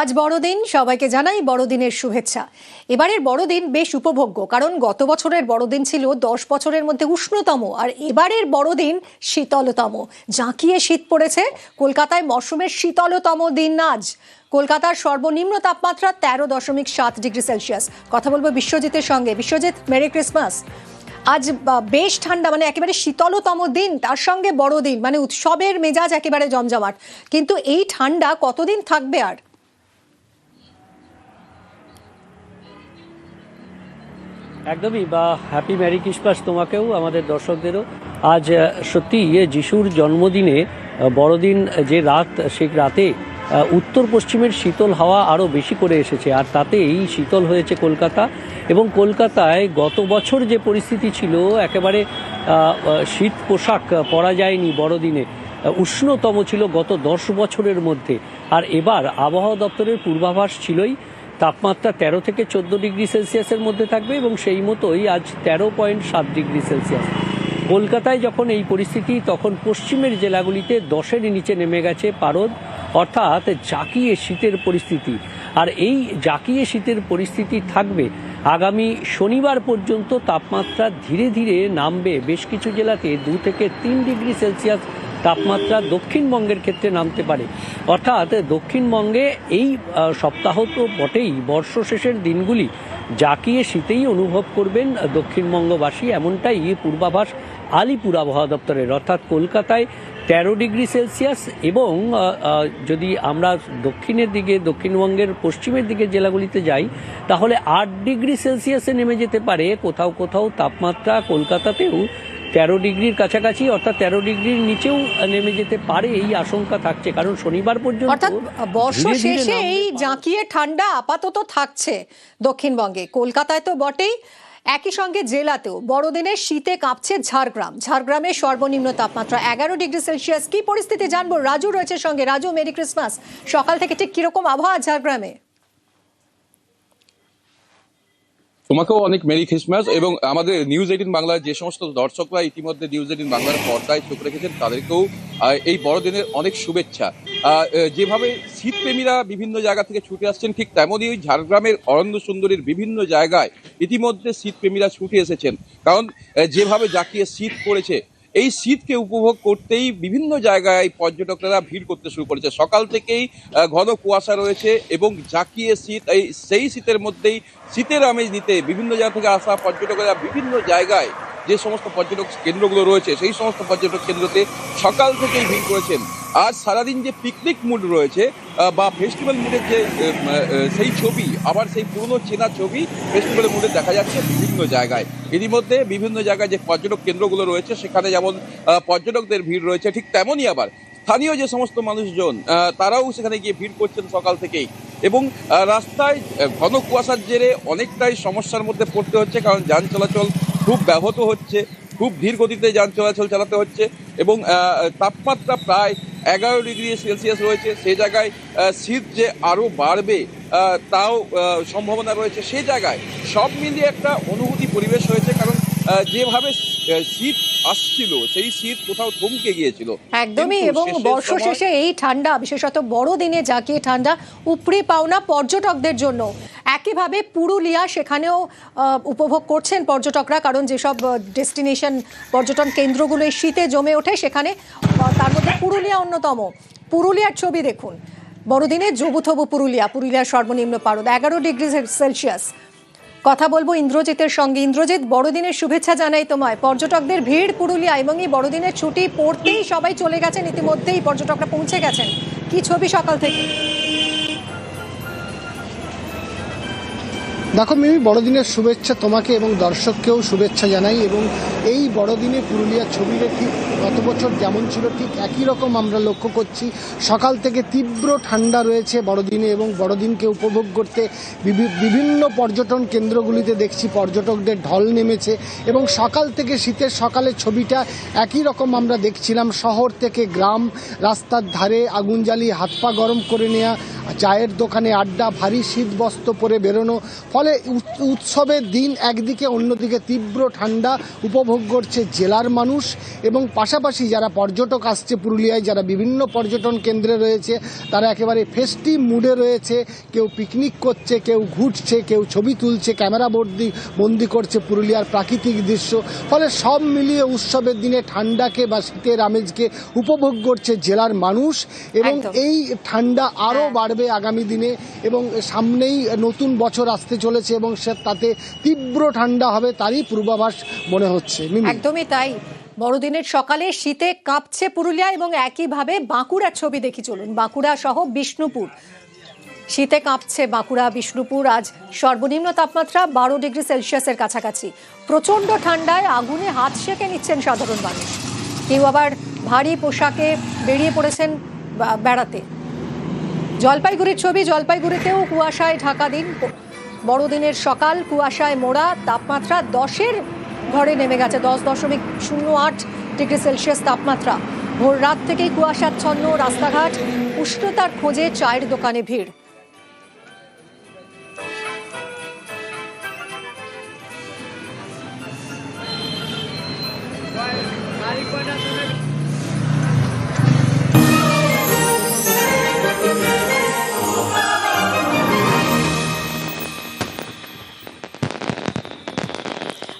আজ বড়দিন, সবাইকে জানাই বড়দিনের শুভেচ্ছা। এবারের বড়দিন বেশ উপভোগ্য, কারণ গত বছরের বড়দিন ছিল 10 বছরের মধ্যে উষ্ণতম, আর এবারের বড়দিন শীতলতম। জাঁকিয়ে শীত পড়েছে কলকাতায়, মরশুমের শীতলতম দিন আজ। কলকাতার সর্বনিম্ন তাপমাত্রা 13.7 ডিগ্রি সেলসিয়াস। কথা বলবো বিশ্বজিতের সঙ্গে। Biswajit, merry Christmas. আজ বেশ ঠান্ডা, মানে একেবারে শীতলতম দিন, তার সঙ্গে বড়দিন, মানে উৎসবের মেজাজ একেবারে জমজমাট। কিন্তু এই ঠান্ডা কতদিন থাকবে আর? একদমই, বা হ্যাপি মেরি ক্রিসমাস তোমাকেও, আমাদের দর্শকদেরও। আজ সত্যি যিশুর জন্মদিনে বড়দিন যে রাত, সেই রাতে উত্তর পশ্চিমের শীতল হাওয়া আরও বেশি করে এসেছে, আর তাতেই শীতল হয়েছে কলকাতা। এবং কলকাতায় গত বছর যে পরিস্থিতি ছিল, একেবারে শীত পোশাক পরা যায়নি বড়দিনে, উষ্ণতম ছিল গত 10 বছরের মধ্যে। আর এবার আবহাওয়া দপ্তরের পূর্বাভাস ছিলই তাপমাত্রা 13 থেকে 14 ডিগ্রি সেলসিয়াসের মধ্যে থাকবে, এবং সেই মতোই আজ 13.7 ডিগ্রি সেলসিয়াস। কলকাতায় যখন এই পরিস্থিতি, তখন পশ্চিমের জেলাগুলিতে 10-এর নিচে নেমে গেছে পারদ, অর্থাৎ জাঁকিয়ে শীতের পরিস্থিতি। আর এই জাঁকিয়ে শীতের পরিস্থিতি থাকবে আগামী শনিবার পর্যন্ত। তাপমাত্রা ধীরে ধীরে নামবে, বেশ কিছু জেলাতে 2 থেকে 3 ডিগ্রি সেলসিয়াস তাপমাত্রা দক্ষিণবঙ্গের ক্ষেত্রে নামতে পারে। অর্থাৎ দক্ষিণবঙ্গে এই সপ্তাহ তো বটেই, বর্ষ শেষের দিনগুলি জাঁকিয়ে শীতেই অনুভব করবেন দক্ষিণবঙ্গবাসী, এমনটাই পূর্বাভাস আলিপুর আবহাওয়া দপ্তরের। অর্থাৎ কলকাতায় 13 ডিগ্রি সেলসিয়াস, এবং যদি আমরা দক্ষিণের দিকে, দক্ষিণবঙ্গের পশ্চিমের দিকে জেলাগুলিতে যাই, তাহলে 8 ডিগ্রি সেলসিয়াসে নেমে যেতে পারে কোথাও কোথাও তাপমাত্রা। কলকাতাতেও 13 ডিগ্রির কাছাকাছি, অর্থাৎ 13 ডিগ্রির নিচেও নেমে যেতে পারে, এই আশঙ্কা থাকছে। কারণ শনিবার পর্যন্ত, অর্থাৎ বর্ষ শেষে এই জাঁকিয়ে ঠান্ডা আপাতত থাকছে দক্ষিণবঙ্গে, কলকাতায় তো বটেই, একই সঙ্গে জেলাতেও। বড়দিনের শীতে কাঁপছে ঝাড়গ্রাম। ঝাড়গ্রামের সর্বনিম্ন তাপমাত্রা 11 ডিগ্রি সেলসিয়াস। কি পরিস্থিতি জানবো, রাজু রয়েছে সঙ্গে। Raju, merry Christmas. সকাল থেকে ঠিক কিরকম আবহাওয়া ঝাড়গ্রামে? তোমাকেও অনেক মেরি ক্রিসমাস। এবং আমাদের নিউজ 18 বাংলার যে সমস্ত দর্শকরা ইতিমধ্যে নিউজ 18 বাংলার পর্দায় চোখ রেখেছেন, তাদেরকেও এই বড়দিনের অনেক শুভেচ্ছা। যেভাবে শীতপ্রেমীরা বিভিন্ন জায়গা থেকে ছুটে আসছেন, ঠিক তেমনই ওই ঝাড়গ্রামের অরণ্য সুন্দরীর বিভিন্ন জায়গায় ইতিমধ্যে শীতপ্রেমীরা ছুটে এসেছেন। কারণ যেভাবে জাঁকিয়ে শীত পড়েছে, এই শীতকে উপভোগ করতেই বিভিন্ন জায়গায় পর্যটকরা ভিড় করতে শুরু করেছে। সকাল থেকেই ঘন কুয়াশা রয়েছে, এবং জাঁকিয়ে শীত, সেই শীতের মধ্যেই শীতের আমেজ নিতে বিভিন্ন জায়গা থেকে আসা পর্যটকেরা বিভিন্ন জায়গায়, যে সমস্ত পর্যটক কেন্দ্রগুলো রয়েছে, সেই সমস্ত পর্যটক কেন্দ্রতে সকাল থেকেই ভিড় করেছেন। আজ সারাদিন যে পিকনিক মুড রয়েছে বা ফেস্টিভ্যাল মুডের যে সেই ছবি, আবার সেই পুরনো চেনা ছবি ফেস্টিভ্যালের মুডে দেখা যাচ্ছে বিভিন্ন জায়গায়। এরই মধ্যে বিভিন্ন জায়গায় যে পর্যটক কেন্দ্রগুলো রয়েছে, সেখানে যেমন পর্যটকদের ভিড় রয়েছে, ঠিক তেমনই আবার স্থানীয় যে সমস্ত মানুষজন, তারাও সেখানে গিয়ে ভিড় করছেন সকাল থেকেই। এবং রাস্তায় ঘন কুয়াশার জেরে অনেকটাই সমস্যার মধ্যে পড়তে হচ্ছে, কারণ যান চলাচল খুব ব্যাহত হচ্ছে, খুব ধীর গতিতে যান চলাচল চালাতে হচ্ছে। এবং তাপমাত্রা প্রায় 11 ডিগ্রি সেলসিয়াস রয়েছে। সেই জায়গায় শীত যে আরও বাড়বে তাও সম্ভাবনা রয়েছে। সেই জায়গায় সব মিলিয়ে একটা অনুভূতি পরিবেশ হয়েছে, কারণ যেভাবে শীত আসছিল, সেই শীত কোথাও থমকে গিয়েছিল একদমই। এবং বর্ষ শেষে এই ঠান্ডা, বিশেষত বড়দিনে জাঁকিয়ে ঠান্ডা, উপরি পাওনা পর্যটকদের জন্য। একইভাবে পুরুলিয়া, সেখানেও উপভোগ করছেন পর্যটকরা, কারণ যেসব ডেস্টিনেশন পর্যটন কেন্দ্রগুলো এই শীতে জমে ওঠে, সেখানে তার মধ্যে পুরুলিয়া অন্যতম। পুরুলিয়ার ছবি দেখুন, বড়দিনে জবুথবু পুরুলিয়া। পুরুলিয়ার সর্বনিম্ন পারদ 11 ডিগ্রি সেলসিয়াস। কথা বলবো ইন্দ্রজিতের সঙ্গে। ইন্দ্রজিৎ, বড়দিনের শুভেচ্ছা জানাই তোমায়। পর্যটকদের ভিড় পুরুলিয়া, এবং এই বড়দিনের ছুটি পড়তেই সবাই চলে গেছেন, ইতিমধ্যেই পর্যটকরা পৌঁছে গেছেন। কি ছবি সকাল থেকে? দেখো মিমি, বড়দিনের শুভেচ্ছা তোমাকে এবং দর্শককেও শুভেচ্ছা জানাই। এবং এই বড়দিনে পুরুলিয়ার ছবিটা ঠিক গত বছর যেমন ছিল, ঠিক একই রকম আমরা লক্ষ্য করছি। সকাল থেকে তীব্র ঠান্ডা রয়েছে বড়দিনে, এবং বড়দিনকে উপভোগ করতে বিভিন্ন পর্যটন কেন্দ্রগুলিতে দেখছি পর্যটকদের ঢল নেমেছে। এবং সকাল থেকে শীতের সকালের ছবিটা একই রকম আমরা দেখছিলাম। শহর থেকে গ্রাম, রাস্তার ধারে আগুন জ্বালিয়ে হাত পা গরম করে নেওয়া, চায়ের দোকানে আড্ডা, ভারী শীতবস্ত্র পরে বেরোনো, ফলে উৎসবের দিন একদিকে, অন্যদিকে তীব্র ঠান্ডা উপভোগ করছে জেলার মানুষ। এবং পাশাপাশি যারা পর্যটক আসছে পুরুলিয়ায়, যারা বিভিন্ন পর্যটন কেন্দ্রে রয়েছে, তারা একেবারে ফেস্টিভ মুডে রয়েছে। কেউ পিকনিক করছে, কেউ ঘুরছে, কেউ ছবি তুলছে, ক্যামেরা বন্দি করছে পুরুলিয়ার প্রাকৃতিক দৃশ্য। ফলে সব মিলিয়ে উৎসবের দিনে ঠান্ডাকে বা শীতের আমেজকে উপভোগ করছে জেলার মানুষ। এবং এই ঠান্ডা আরও বাড়বে আগামী দিনে, এবং সামনেই নতুন বছর আসতে চলেছে এবং তাতে তীব্র ঠান্ডা হবে, তারই পূর্বাভাস মনে হচ্ছে। একদমই তাই। বড়দিনের সকালে শীতে কাঁপছে পুরুলিয়া, এবং একইভাবে বাঁকুড়ার ছবি দেখি চলুন। বাঁকুড়া সহ বিষ্ণুপুর, শীতে কাঁপছে বাঁকুড়া, বিষ্ণুপুর। আজ সর্বনিম্ন তাপমাত্রা 12 ডিগ্রি সেলসিয়াসের কাছাকাছি। প্রচণ্ড ঠান্ডায় আগুনে হাত সেঁকে নিচ্ছেন সাধারণ মানুষ। কেউ আবার ভারী পোশাকে বেরিয়ে পড়েছেন বেড়াতে। জলপাইগুড়ির ছবি, জলপাইগুড়িতেও কুয়াশায় ঢাকা দিন। বড়দিনের সকাল কুয়াশায় মোড়া, তাপমাত্রা 10-এর ঘরে নেমে গেছে। 10.08 ডিগ্রি সেলসিয়াস তাপমাত্রা। ভোর রাত থেকেই কুয়াশাচ্ছন্ন রাস্তাঘাট, উষ্ণতার খোঁজে চায়ের দোকানে ভিড়।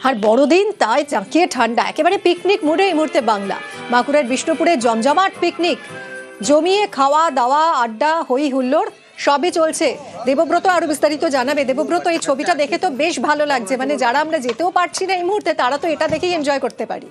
আর বড়দিন তাই জাঁকিয়ে ঠান্ডা, একেবারে পিকনিক মুডে এই মুহূর্তে বাংলা। বাঁকুড়ার বিষ্ণুপুরে জমজমাট পিকনিক, জমিয়ে খাওয়া দাওয়া, আড্ডা, হই হুল্লোড় সবই চলছে। দেবব্রত আরো বিস্তারিত জানাবে। দেবব্রত, এই ছবিটা দেখে তো বেশ ভালো লাগছে, মানে যারা আমরা যেতেও পারছি না এই মুহূর্তে, তারা তো এটা দেখেই এনজয় করতে পারি।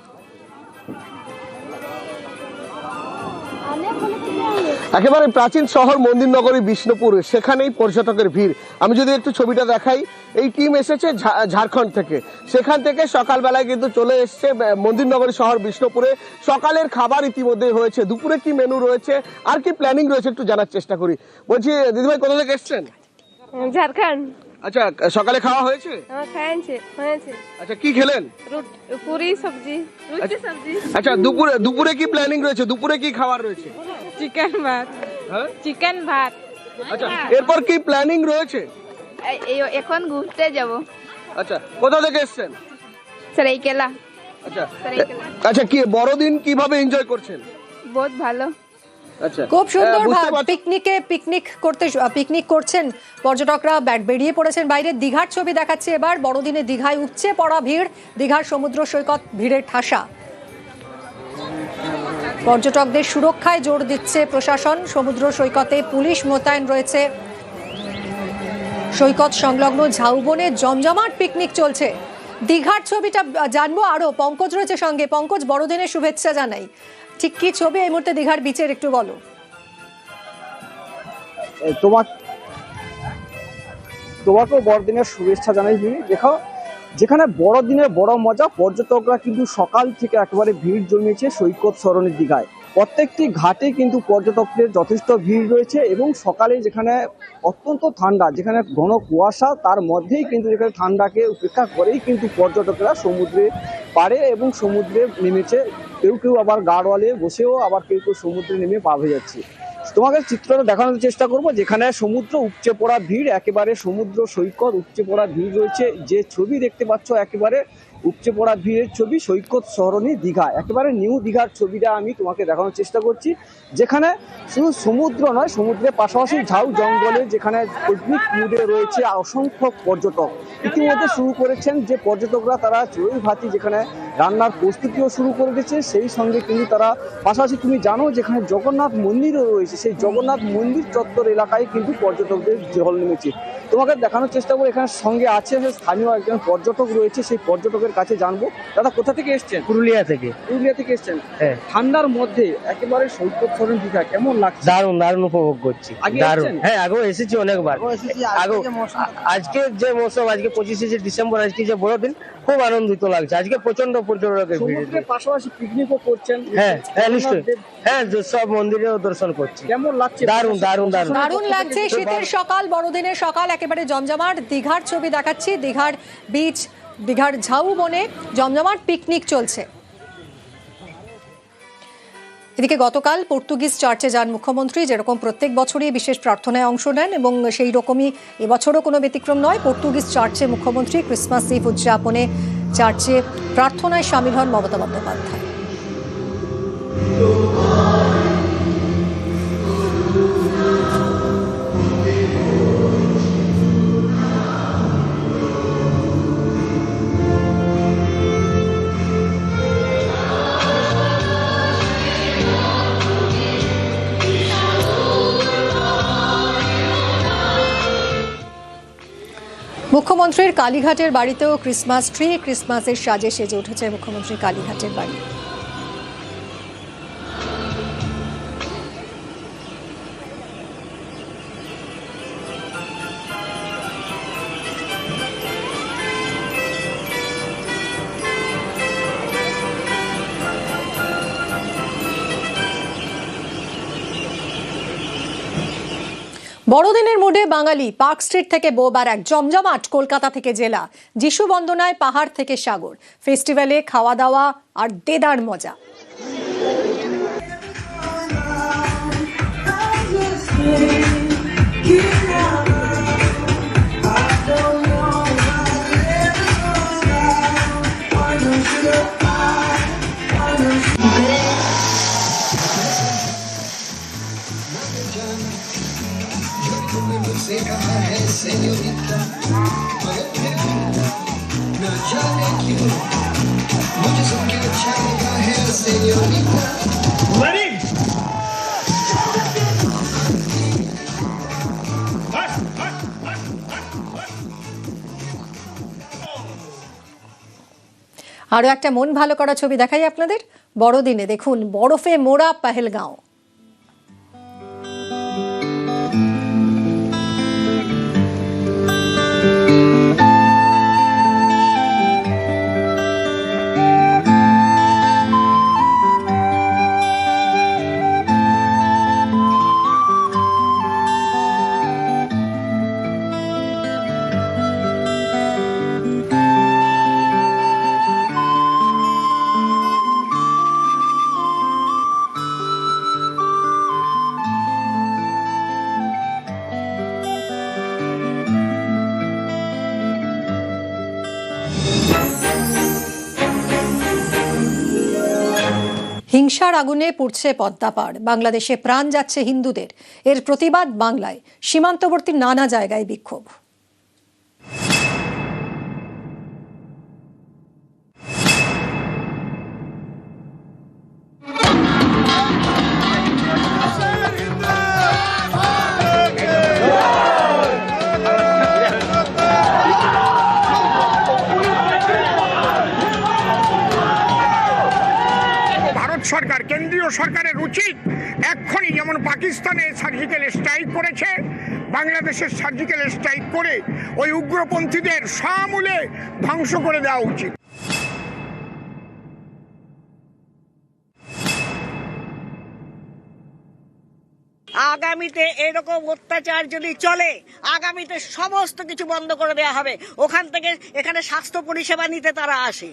একেবারে প্রাচীন শহর মন্দির নগরী বিষ্ণুপুর, সেখানেই পর্যটকের ভিড়। আমি যদি একটু ছবিটা দেখাই, এই টিম এসেছে ঝাড়খণ্ড থেকে। সেখান থেকে সকালবেলায় কিন্তু চলে এসছে মন্দির নগরী শহর বিষ্ণুপুরে। সকালের খাবার ইতিমধ্যে হয়েছে, দুপুরে কি মেনু রয়েছে আর কি প্ল্যানিং রয়েছে একটু জানার চেষ্টা করি। বলছি দিদিভাই, কোথা থেকে এসছেন? ঝাড়খণ্ড। আচ্ছা, সকালে খাওয়া হয়েছে? হয়েছে। আচ্ছা, কি খেলেন? পুরি সবজি, রুটি সবজি। আচ্ছা, দুপুরে কি প্ল্যানিং রয়েছে? দুপুরে কি খাবার রয়েছে? চিকেন ভাত। হ্যাঁ, চিকেন ভাত। আচ্ছা, এরপর কি প্ল্যানিং রয়েছে? এখন ঘুরতে যাব। আচ্ছা, কোথা থেকে এসছেন? সরাইকেলা। আচ্ছা আচ্ছা, কি বড়দিন কিভাবে এনজয় করছেন? বহুত ভালো। আচ্ছা, খুব সুন্দর হ্যাঁ, পিকনিক করছেন পর্যটকরা, বেরিয়ে পড়েছেন বাইরে। দীঘার ছবি দেখাচ্ছে এবার। বড়দিনে দীঘায় উপচে পড়া ভিড়, দীঘার সমুদ্র সৈকত ভিড়ের ঠাসা। পর্যটকদের সুরক্ষায় জোর দিচ্ছে প্রশাসন। সমুদ্র সৈকতে পুলিশ মোতায়েন রয়েছে। সৈকত সংলগ্ন ঝাউবনে জমজমাট পিকনিক চলছে। দীঘার ছবিটা জানবো আরো, পঙ্কজ রয়েছে সঙ্গে। পঙ্কজ, বড়দিনের শুভেচ্ছা জানাই। ঠিক কি ছবি এই মুহূর্তে দীঘার বিচের, একটু বলো। তোমাকেও বড়দিনের শুভেচ্ছা জানাই। দেখো, যেখানে বড়দিনের বড় মজা, পর্যটকরা কিন্তু সকাল থেকে একেবারে ভিড় জমিয়েছে সৈকত সরণি দীঘায়। প্রত্যেকটি ঘাটে কিন্তু পর্যটকদের যথেষ্ট ভিড় রয়েছে, এবং সকালে যেখানে অত্যন্ত ঠান্ডা, যেখানে ঘন কুয়াশা, তার মধ্যেই কিন্তু যেখানে ঠান্ডাকে উপেক্ষা করেই কিন্তু পর্যটকরা সমুদ্রে পাড়ে এবং সমুদ্রে নেমেছে। কেউ আবার গাড়োয়ালে বসেও, আবার কেউ সমুদ্রে নেমে পা ভেজে যাচ্ছে। তোমাকে চিত্রটা দেখানোর চেষ্টা করব, যেখানে সমুদ্র উপচে পড়া ভিড়, একেবারে সমুদ্র সৈকত উপচে পড়া ভিড় রয়েছে। যে ছবি দেখতে পাচ্ছ, একেবারে উপচে পড়া ভিড়ের ছবি সৈকত সরণি দীঘা, একেবারে নিউ দীঘার ছবিটা আমি তোমাকে দেখানোর চেষ্টা করছি। যেখানে শুধু সমুদ্র নয়, সমুদ্রের পাশাপাশি ঝাউ জঙ্গলে যেখানে পিকনিক মুডে রয়েছে অসংখ্য পর্যটক। ইতিমধ্যে শুরু করেছেন যে পর্যটকরা, তারা চড়ুই ভাতি যেখানে রান্নার প্রস্তুতিও শুরু করে দিয়েছে। সেই সঙ্গে কিন্তু তারা পাশাপাশি, তুমি জানো, যেখানে জগন্নাথ মন্দিরও রয়েছে, সেই জগন্নাথ মন্দির চত্বর এলাকায় কিন্তু পর্যটকদের জল নেমেছে। তোমাকে দেখানোর চেষ্টা করবো। এখানে সঙ্গে আছে স্থানীয় একজন পর্যটক রয়েছে, সেই পর্যটকের কাছে জানবো। দাদা, কোথা থেকে এসছেন? পুরুলিয়া থেকে। পুরুলিয়া থেকে এসছেন? হ্যাঁ। ঠান্ডার মধ্যে একেবারে সৈকত সরণি দীঘা কেমন লাগছে? দারুণ উপভোগ করছি। দারুণ। হ্যাঁ, আগেও এসেছি অনেকবার। আজকে যে মৌসুম, আজকে 25শে ডিসেম্বর, আজকে যে বড়দিন, খুব আনন্দিত লাগছে। আজকে প্রচন্ড পর্যটকের ভিড়। পাশাপাশি পিকনিকও করছেন? হ্যাঁ, নিশ্চয়ই। হ্যাঁ, সব মন্দিরেও দর্শন করছি। কেমন লাগছে? দারুণ লাগছে। শীতের সকাল, বড়দিনের সকাল, একেবারে জমজমাট। দীঘার ছবি দেখাচ্ছি। দীঘার বিচ, দীঘার ঝাউবনে জমজমাট পিকনিক চলছে। এদিকে গতকাল পর্তুগিজ চার্চে যান মুখ্যমন্ত্রী, যেরকম প্রত্যেক বছরই বিশেষ প্রার্থনায় অংশ নেন এবং সেই রকমই এবছরও কোনো ব্যতিক্রম নয়। পর্তুগিজ চার্চে মুখ্যমন্ত্রী ক্রিসমাস ইভ উদযাপনে চার্চে প্রার্থনায় সামিল হন মমতা বন্দ্যোপাধ্যায়। মুখ্যমন্ত্রীর কালীঘাটের বাড়িতেও ক্রিসমাস ট্রি, ক্রিসমাসের সাজে সেজে উঠেছে মুখ্যমন্ত্রীর কালীঘাটের বাড়ি। বড়দিনের মুডে বাঙালি। পার্ক স্ট্রিট থেকে বৌবারাক, জমজমাট কলকাতা থেকে জেলা, যিশু বন্দনায় পাহাড় থেকে সাগর, ফেস্টিভ্যালে খাওয়া দাওয়া আর দেদার মজা। আরো একটা মন ভালো করা ছবি দেখাই আপনাদের। বড়দিনে দেখুন বরফে মোড়া পেহেলগাঁও। হিংসার আগুনে পুড়ছে পদ্মাপাড়, বাংলাদেশে প্রাণ যাচ্ছে হিন্দুদের। এর প্রতিবাদ বাংলায়, সীমান্তবর্তী নানা জায়গায় বিক্ষোভ। সরকার, কেন্দ্রীয় সরকারের উচিত এক্ষুনি যেমন পাকিস্তানে সার্জিক্যাল স্ট্রাইক করেছে, বাংলাদেশের সার্জিক্যাল স্ট্রাইক করে ওই উগ্রপন্থীদের সমূলে ধ্বংস করে দেওয়া উচিত। আগামীতে এরকম অত্যাচার যদি চলে, আগামীতে সমস্ত কিছু বন্ধ করে দেওয়া হবে। ওখান থেকে এখানে স্বাস্থ্য পরিষেবা নিতে তারা আসে,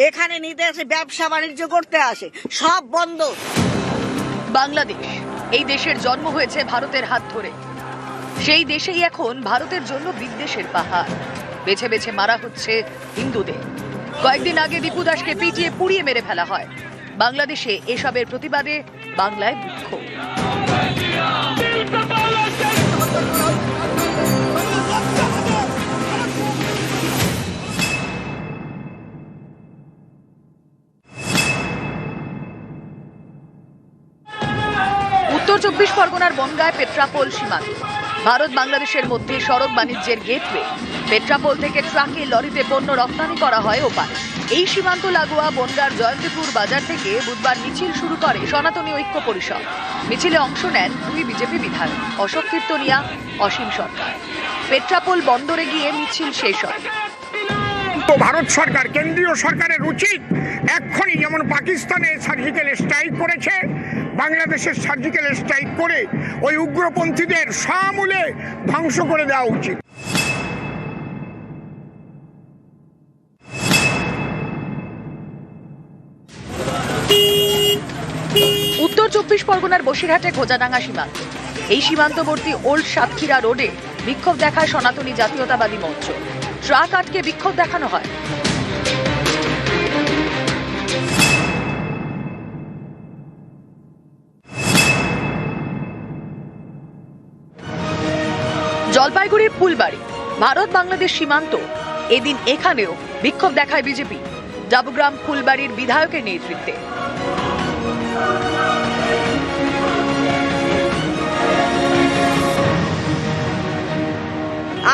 এখানে নিতে আসে, ব্যবসা বাণিজ্য করতে আসে, সব বন্ধ। বাংলাদেশ, এই দেশের জন্ম হয়েছে ভারতের হাত ধরে। সেই দেশেই এখন ভারতের জন্য বিদ্বেষের পাহাড়। বেছে বেছে মারা হচ্ছে হিন্দুদের। কয়েকদিন আগে দীপু দাসকে পিটিয়ে পুড়িয়ে মেরে ফেলা হয়। বাংলাদেশে এসবের প্রতিবাদে বাংলায় বিক্ষোভ। উত্তর 24 পরগনার বনগাঁয় পেট্রাপোল সীমান্ত। ভারত বাংলাদেশের মধ্যে সড়ক বাণিজ্যের গেটওয়ে। পেট্রাপোল থেকে ট্রাকে লরিতে পণ্য রপ্তানি করা হয় ওপারে। এই সীমান্ত লাগোয়া বনগাঁর জয়ন্তীপুর বাজার থেকে বুধবার মিছিল শুরু করে সনাতনী ঐক্য পরিষদ। মিছিলে অংশ নেন 2 বিজেপি বিধায়ক, অশোক কীর্তনিয়া, অসীম সরকার। পেট্রাপোল বন্দরে গিয়ে মিছিল শেষ হয়। ভারত সরকার, কেন্দ্রীয় সরকারের উচিত এক্ষুনি যেমন পাকিস্তানে সার্জিক্যাল স্ট্রাইক করেছে, বাংলাদেশের সার্জিক্যাল স্ট্রাইক করে ওই উগ্রপন্থীদের সমূলে ধ্বংস করে দেওয়া উচিত। উত্তর চব্বিশ পরগনার বসিরহাটে গোজাডাঙ্গা সীমান্ত। এই সীমান্তবর্তী ওল্ড সাতক্ষীরা রোডে বিক্ষোভ দেখায় সনাতনী জাতীয়তাবাদী মঞ্চ। ট্রাক আটকে বিক্ষোভ দেখানো হয়। জলপাইগুড়ির ফুলবাড়ি ভারত বাংলাদেশ সীমান্ত। এদিন এখানেও বিক্ষোভ দেখায় বিজেপি। ডাবগ্রাম ফুলবাড়ির বিধায়কের নেতৃত্বে।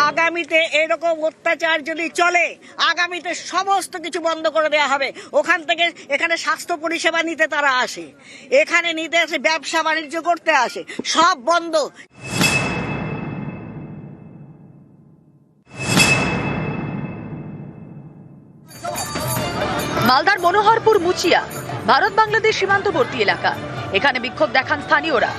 আগামীতে এরকম অত্যাচার যদি চলে, আগামীতে সমস্ত কিছু বন্ধ করে দেওয়া হবে। ওখান থেকে এখানে স্বাস্থ্য পরিষেবা নিতে তারা আসে, এখানে নিতে আসে, ব্যবসা বাণিজ্য করতে আসে, সব বন্ধ। মালদার মনোহরপুর মুচিয়া ভারত বাংলাদেশ সীমান্তবর্তী এলাকা। এখানে বিক্ষোভ দেখান স্থানীয়রা।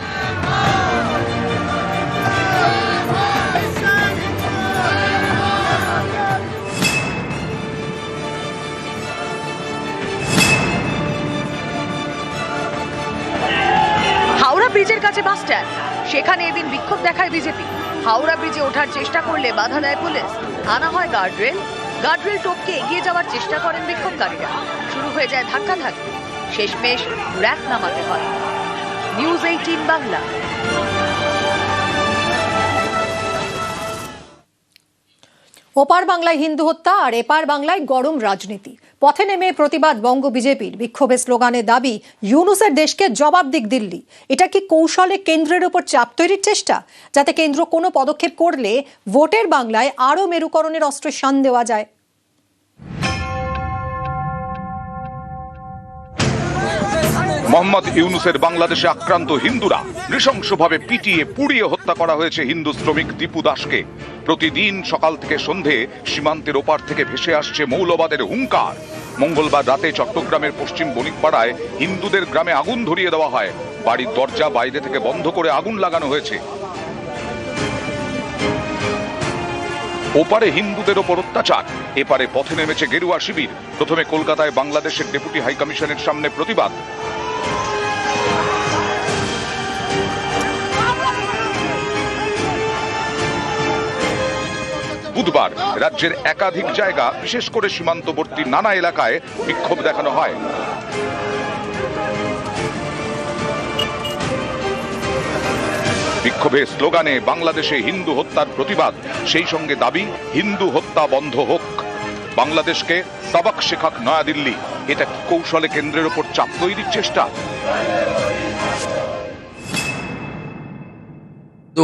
হাওড়া ব্রিজের কাছে বাস স্ট্যান্ড, সেখানে এদিন বিক্ষোভ দেখায় বিজেপি। হাওড়া ব্রিজে ওঠার চেষ্টা করলে বাধা দেয় পুলিশ, আনা হয় গার্ডরেল টপকে এগিয়ে যাওয়ার চেষ্টা করেন বিক্ষোভকারীরা। শুরু হয়ে যায় ধাক্কাধাক্কি, শেষমেশ র্যাক নামাতে হয়। নিউজ 18 বাংলা। ওপার বাংলায় হিন্দু হত্যা আর এপার বাংলায় গরম রাজনীতি। পথে নেমে প্রতিবাদ বঙ্গ বিজেপির। বিক্ষোভের স্লোগানে দাবি ইউনূসের দেশকে জবাব দিক দিল্লি। এটা কি কৌশলে কেন্দ্রের উপর চাপ তৈরির চেষ্টা, যাতে কেন্দ্র কোনো পদক্ষেপ করলে ভোটের বাংলায় আরও মেরুকরণের অস্ত্রের শান দেওয়া যায়? মোহাম্মদ ইউনূসের বাংলাদেশে আক্রান্ত হিন্দুরা নৃশংসভাবে পিটিয়ে পুড়িয়ে হত্যা করা হয়েছে হিন্দু শ্রমিক দীপু দাসকে। প্রতিদিন সকাল থেকে সন্ধে সীমান্তের ওপার থেকে ভেসে আসছে মৌলবাদের হুঙ্কার। মঙ্গলবার রাতে চট্টগ্রামের পশ্চিম বণিকপাড়ায় হিন্দুদের গ্রামে আগুন ধরিয়ে দেওয়া হয়। বাড়ির দরজা বাইরে থেকে বন্ধ করে আগুন লাগানো হয়েছে। ওপারে হিন্দুদের ওপর অত্যাচার, এপারে পথে নেমেছে গেরুয়া শিবির। প্রথমে কলকাতায় বাংলাদেশের ডেপুটি হাইকমিশনের সামনে প্রতিবাদ। বুধবার রাজ্যের একাধিক জায়গা, বিশেষ করে সীমান্তবর্তী নানা এলাকায় বিক্ষোভ দেখানো হয়। বিক্ষোভে স্লোগানে বাংলাদেশে হিন্দু হত্যার প্রতিবাদ, সেই সঙ্গে দাবি হিন্দু হত্যা বন্ধ হোক। বাংলাদেশকে সবক শেখাক নয়াদিল্লি। এটা কি কৌশলে কেন্দ্রের উপর চাপ তৈরির চেষ্টা?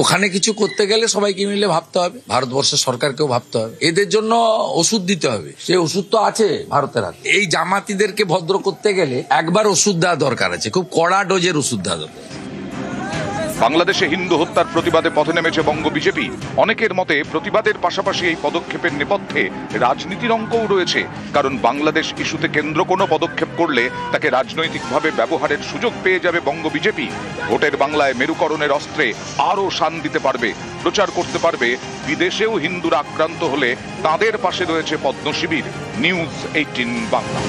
ওখানে কিছু করতে গেলে সবাইকে মিলে ভাবতে হবে, ভারতবর্ষের সরকারকেও ভাবতে হবে, এদের জন্য ওষুধ দিতে হবে। সেই ওষুধ তো আছে ভারতের হাতে। এই জামাতিদেরকে ভদ্র করতে গেলে একবার ওষুধ দেওয়া দরকার আছে, খুব কড়া ডোজের ওষুধ দেওয়া দরকার। বাংলাদেশে হিন্দু হত্যার প্রতিবাদে পথে নেমেছে বঙ্গ বিজেপি। অনেকের মতে প্রতিবাদের পাশাপাশি এই পদক্ষেপের নেপথ্যে রাজনীতির অঙ্কও রয়েছে। কারণ বাংলাদেশ ইস্যুতে কেন্দ্র কোনো পদক্ষেপ করলে তাকে রাজনৈতিকভাবে ব্যবহারের সুযোগ পেয়ে যাবে বঙ্গ বিজেপি। ভোটের বাংলায় মেরুকরণের অস্ত্রে আরও শান দিতে পারবে, প্রচার করতে পারবে বিদেশেও হিন্দুরা আক্রান্ত হলে তাদের পাশে রয়েছে পদ্ম শিবির। নিউজ 18 বাংলা।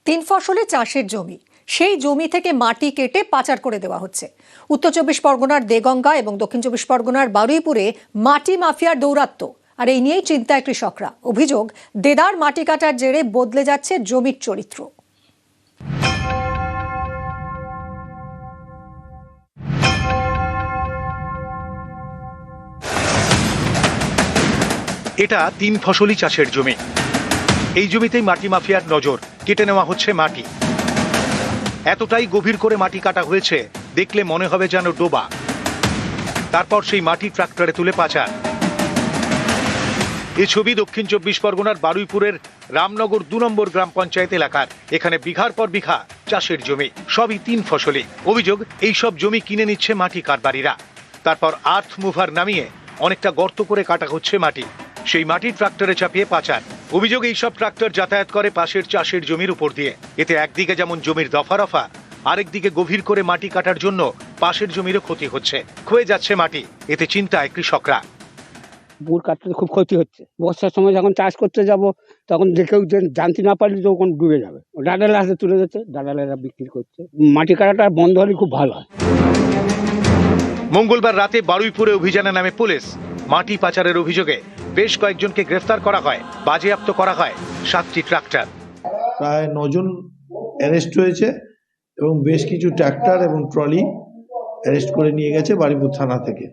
3 ফসলি চাষের জমি, সেই জমি থেকে মাটি কেটে পাচার করে দেওয়া হচ্ছে। উত্তর 24 পরগনার দেগঙ্গা এবং দক্ষিণ 24 পরগনার বারুইপুরে মাটি মাফিয়ার দৌরাত্ম্য। আর এই নিয়েই চিন্তায় কৃষকরা। অভিযোগ, দেদার মাটি কাটার জেরে বদলে যাচ্ছে জমির চরিত্র। এটা 3 ফসলি চাষের জমি। এই জমিতেই মাটি মাফিয়ার নজর। কেটে নেওয়া হচ্ছে মাটি। এতটাই গভীর করে মাটি কাটা হয়েছে, দেখলে মনে হবে যেন ডোবা। তারপর সেই মাটি ট্রাক্টরে তুলে পাচার। এই ছবি দক্ষিণ 24 পরগনার বারুইপুরের রামনগর 2 নম্বর গ্রাম পঞ্চায়েত এলাকার। এখানে বিঘার পর বিঘা চাষের জমি, সবই 3 ফসলি। অভিযোগ, এই সব জমি কিনে নিচ্ছে মাটি কারবারিরা। তারপর আর্থ মুভার নামিয়ে অনেকটা গর্ত করে কাটা হচ্ছে মাটি। সেই মাটি ট্রাক্টরে চাপিয়ে পাচার। অভিযোগ, এই সব ট্রাক্টর যাতায়াত করে পাশের চাষের জমির উপর দিয়ে। এতে একদিকে যেমন জমির দফা রফা, আরেকদিকে গভীর করে মাটি কাটার জন্য পাশের জমিরও ক্ষতি হচ্ছে, ক্ষয়ে যাচ্ছে মাটি। এতে চিন্তায় কৃষকরা। পুকুর কাটতে খুব ক্ষতি হচ্ছে। বর্ষার সময় যখন চাষ করতে যাব তখন যে কেউ জানতে না পারলে তখন ডুবে যাবে। ডাডালে হাতে তুলে যাচ্ছে, ডাডালেরা বিক্রি করছে। মাটি কাটাটা বন্ধ হলে খুব ভালো হয়। মঙ্গলবার রাতে বারুইপুরে অভিযানে নামে পুলিশ। মাটি পাচারের অভিযোগে বেশ কয়েকজনকে গ্রেফতার করা হয়, বাজেয়াপ্ত করা হয় 7টি ট্রাক্টর। প্রায় 9 জন অ্যারেস্ট হয়েছে এবং বেশ কিছু ট্রাক্টর এবং ট্রলি অ্যারেস্ট করে নিয়ে গেছে বারুইপুর থানা থেকে।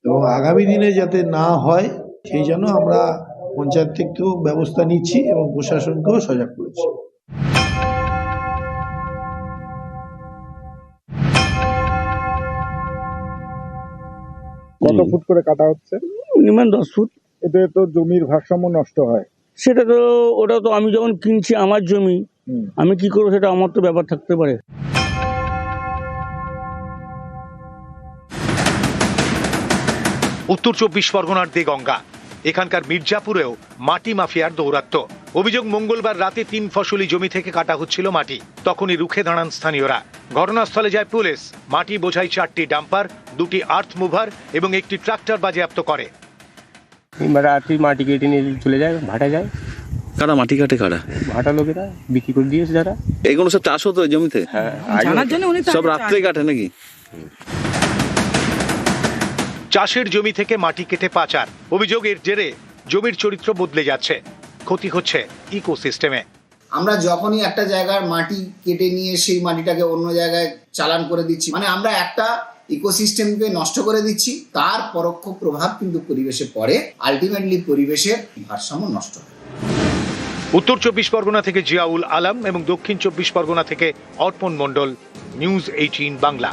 এবং আগামী দিনে যাতে না হয় সেই জন্য আমরা পঞ্চায়েত থেকেও ব্যবস্থা নিচ্ছি এবং প্রশাসনকেও সজাগ করেছি। কত ফুট করে কাটা হচ্ছে? Minimum 10 foot. এতে তো জমির ভারসাম্য নষ্ট হয়। সেটা তো ওটা তো আমি যখন কিনছি আমার জমি, আমি কি করবো সেটা আমার তো ব্যাপার থাকতে পারে। উত্তর 24 পরগনার দেগঙ্গা, এখানকার মির্জাপুরেও মাটি মাফিয়ার দৌরাত্ম্য। অভিযোগ, মঙ্গলবার রাতে 3 ফসলি জমি থেকে কাটা হচ্ছিল মাটি। তখনই রুখে দাঁড়ান স্থানীয়রা। ঘটনাস্থলে যায় পুলিশ। মাটি বোঝাই 4টি ডাম্পার, 2টি আর্থ মুভার এবং 1টি ট্রাক্টর বাজেয়াপ্ত করে। রাত্রি মাটি কেটে নিয়ে চলে যায়, ভাটা যায়। কারা মাটি কাটে? কারা? ভাটা লোকেরা বিক্রি করে দিয়েছে যারা। এইগুলো সব চাষ হতো জমিতে? হ্যাঁ, সব রাত্রে কাটে নাকি? চাষের জমি থেকে মাটি কেটে পাচার। অভিযোগের জেরে জমির চরিত্র বদলে যাচ্ছে, ক্ষতি হচ্ছে ইকোসিস্টেমে। আমরা যখনই একটা জায়গার মাটি কেটে নিয়ে সেই মাটিটাকে অন্য জায়গায় চালান করে দিচ্ছি, মানে আমরা একটা ইকোসিস্টেমকে নষ্ট করে দিচ্ছি। তার পরোক্ষ প্রভাব কিন্তু পরিবেশে পড়ে, আলটিমেটলি পরিবেশের ভারসাম্য নষ্ট হয়। উত্তর 24 পরগনা থেকে জিয়াউল আলম এবং দক্ষিণ 24 পরগনা থেকে অর্পণ মণ্ডল, নিউজ 18 বাংলা।